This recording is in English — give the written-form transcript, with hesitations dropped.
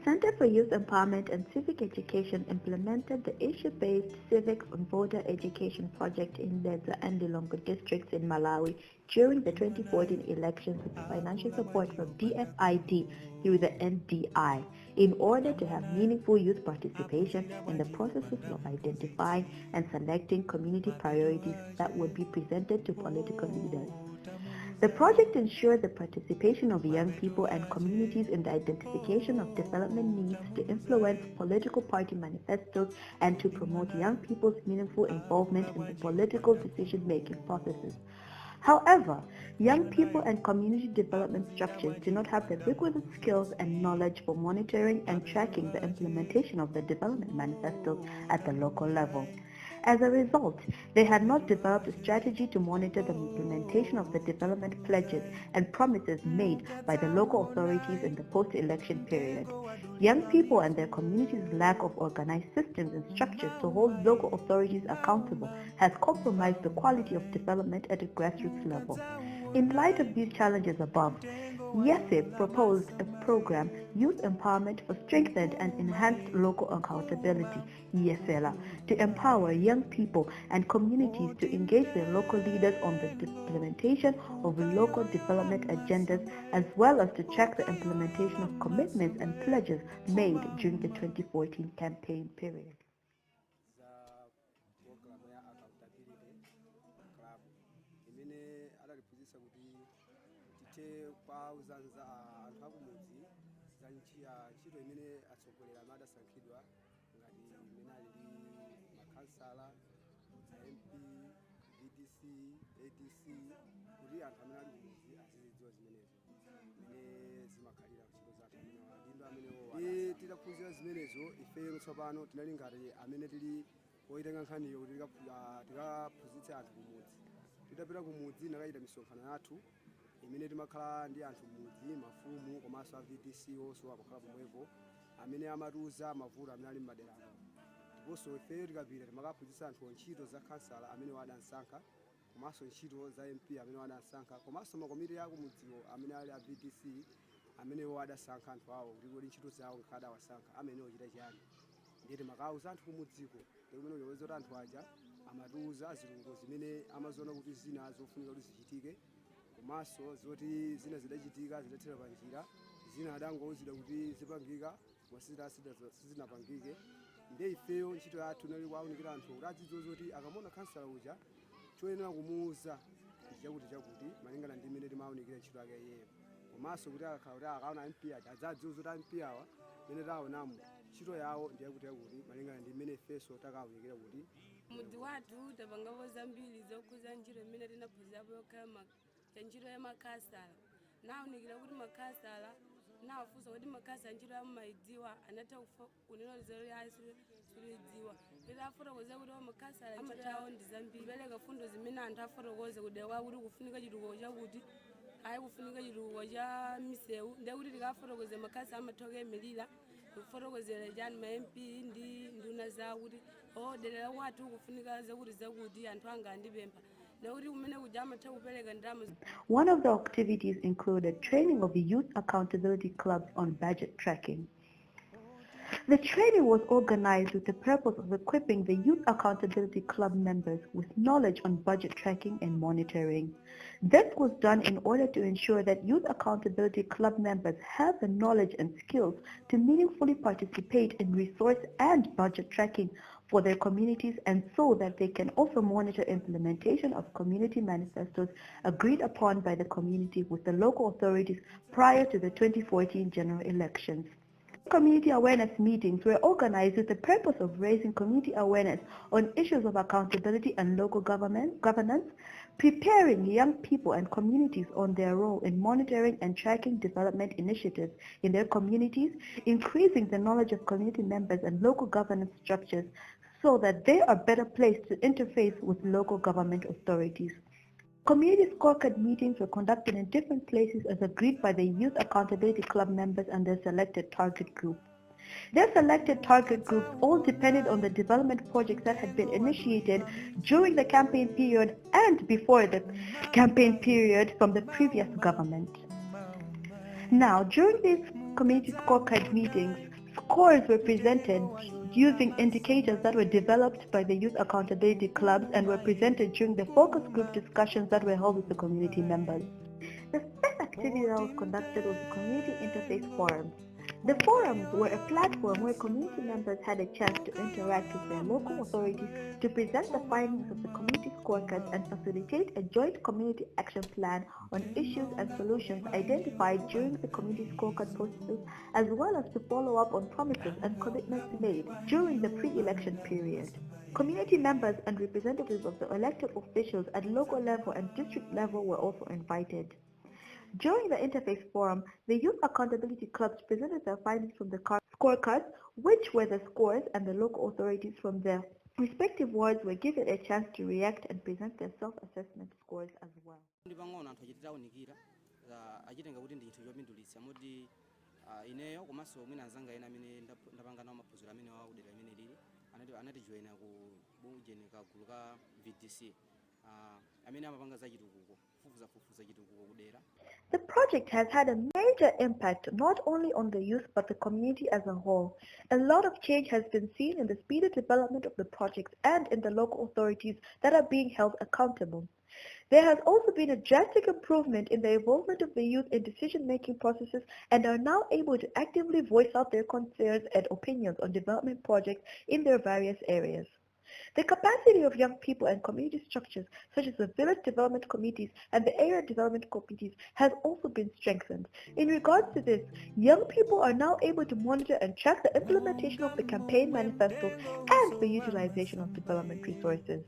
Center for Youth Empowerment and Civic Education implemented the issue-based Civic and Voter Education Project in Dedza and Lilongwe districts in Malawi during the 2014 elections with financial support from DFID through the NDI in order to have meaningful youth participation in the processes of identifying and selecting community priorities that would be presented to political leaders. The project ensured the participation of young people and communities in the identification of development needs to influence political party manifestos and to promote young people's meaningful involvement in the political decision-making processes. However, young people and community development structures do not have the requisite skills and knowledge for monitoring and tracking the implementation of the development manifestos at the local level. As a result, they had not developed a strategy to monitor the implementation of the development pledges and promises made by the local authorities in the post-election period. Young people and their communities' lack of organized systems and structures to hold local authorities accountable has compromised the quality of development at a grassroots level. In light of these challenges above, YESELA proposed a program, Youth Empowerment for Strengthened and Enhanced Local Accountability, YESELA, to empower young people and communities to engage their local leaders on the implementation of local development agendas as well as to track the implementation of commitments and pledges made during the 2014 campaign period. Kwauzanza anthu akumudzi za ntchito imene atsogoleri amene adasankhidwa ngati imene alili makhansala, MP, DDC, ADC kuti anthu amene ali kumudzi azidziwa zimenezo imene zimakhalira ntchito zathu adindo amenewo titaphunzira zimenezo ifeyo tsopano tinali ngati amene tili oyitenga nkhaniyo kuti tikaphunzitse anthu kumudzi. Titapita kumudzi nakachita misonkhano yathu imene timakhala ndi anthu mudzi, mafumu komanso a VDC onso amakhala pomwepo amene amatiuza mavuto amene ali m'maderamo. Ndiponso ifeyo tikapita timakaphunzitsa anthu ntchito za khansala amene wadasankha komanso ntchito za MP amene wadasankha komanso makomiti akumudziwo amene ali a VDC amene wadasankha anthu awo kuti kodi ntchito zawo ngakhale awasankha amene ochita chiyani. Ndiye timakauza anthu kumudziko ndikumene unyoweza kuti anthu aja amatiuza zilungo zimene amaziona kuti zina zofunika kuti zichitike komanso zoti zina zidachitika zidathera panjira zina adangouzidwa kuti zipangika koma sizinapangike. Ndiye ifeyo ntchito yathu inali kuwaunikira anthu kuti adzidziwe zoti akamona khansala uja choyenera kumuuza ndi chakuti malingana ndi imene timawunikira ntchito yake iyeyo komanso kuti akakhala kuti akaona MP aja adzadziwe zoti MP awa imene taonamo ntchito yawo ndi yakuti malingana ndi imene ifenso takawunikira kuti mudzi wathu tapangapo zambiri zokhuza ntchito imene tinaphunzirapo yokhala ntchito ya makhansala. Nawunikira kuti makhansala nawafunsa kuti makhansala ntchito yawo maidziwa anatha kunena zero yaso sulidziwa. Ita afotokoza kuti makhansala ntchito yawo ndi zambiri. Pereka fundo zimene anthu afotokoze kudewa kuti kufunika chitukuko chakuti ayi kufunika chitukuko cha misewu ndiye kuti tikafotokoze makhansala amathoka emirira kufotokozera chani ma MP ndi nduna zawo kuti dera wathu kufunika zakuti anthu anga andipempha. One of the activities included training of the youth accountability clubs on budget tracking. The training was organized with the purpose of equipping the Youth Accountability Club members with knowledge on budget tracking and monitoring. This was done in order to ensure that Youth Accountability Club members have the knowledge and skills to meaningfully participate in resource and budget tracking for their communities and so that they can also monitor implementation of community manifestos agreed upon by the community with the local authorities prior to the 2014 general elections. Community awareness meetings were organized with the purpose of raising community awareness on issues of accountability and local governance, preparing young people and communities on their role in monitoring and tracking development initiatives in their communities, increasing the knowledge of community members and local governance structures so that they are better placed to interface with local government authorities. Community scorecard meetings were conducted in different places as agreed by the Youth Accountability Club members and their selected target group. Their selected target groups all depended on the development projects that had been initiated during the campaign period and before the campaign period from the previous government. Now, during these community scorecard meetings, Scores were presented using indicators that were developed by the youth accountability clubs and were presented during the focus group discussions that were held with the community members. The first activity that was conducted was the Community Interface Forums. The forums were a platform where community members had a chance to interact with their local authorities to present the findings of the community scorecards and facilitate a joint community action plan on issues and solutions identified during the community scorecard processes, as well as to follow up on promises and commitments made during the pre-election period. Community members and representatives of the elected officials at local level and district level were also invited. During the Interface Forum, the Youth Accountability Clubs presented their findings from the scorecards, which were the scores, and the local authorities from their respective wards were given a chance to react and present their self-assessment scores as well. Ineyo komanso mwina anzanga ena amene ndapanga nawo maphunziro amene waudera amene lili anatijoyina ku bungeni kagulu ka VDC amene amapanga za chitukuko fufuza chitukuko kudera. The project has had a major impact not only on the youth but the community as a whole. A lot of change has been seen in the speedy development of the project and in the local authorities that are being held accountable. There has also been a drastic improvement in the involvement of the youth in decision-making processes and are now able to actively voice out their concerns and opinions on development projects in their various areas. The capacity of young people and community structures such as the village development committees and the area development committees has also been strengthened. In regards to this, young people are now able to monitor and track the implementation of the campaign manifestos and the utilization of development resources.